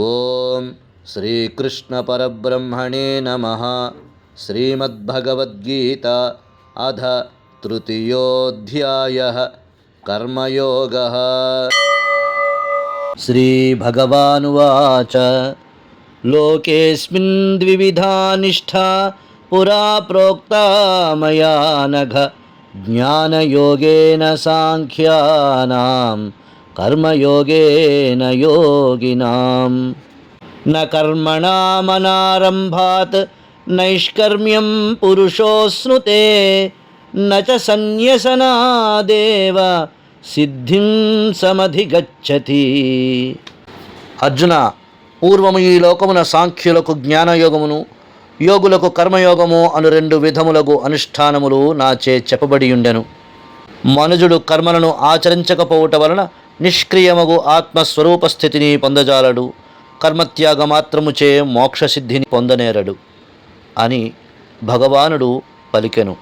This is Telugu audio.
ఓం శ్రీకృష్ణపరబ్రహ్మణే నమః. శ్రీమద్భగవద్గీత అథ తృతీయోऽధ్యాయః కర్మయోగః. శ్రీభగవానువాచ లోకేస్మిన్ ద్వివిధా నిష్ఠా పురా ప్రోక్తా మయా నఘ జ్ఞానయోగేన సాంఖ్యానాం కర్మయోగేన యోగినాం. న కర్మణామనారంభాత్ నైష్కర్మ్యం పురుషోస్నుతే న చ సన్యసనాదేవ సిద్ధిం సమధిగచ్చతి. అర్జున, పూర్వము ఈ లోకమున సాంఖ్యులకు జ్ఞానయోగమును, యోగులకు కర్మయోగము అను రెండు విధములకు అనుష్ఠానములు నాచే చెప్పబడియుండెను. మనుజుడు కర్మలను ఆచరించకపోవట వలన నిష్క్రియమగు ఆత్మస్వరూప స్థితిని పొందజాలడు, కర్మత్యాగమాత్రముచే మోక్షసిద్ధిని పొందనేరడు అని భగవానుడు పలికెను.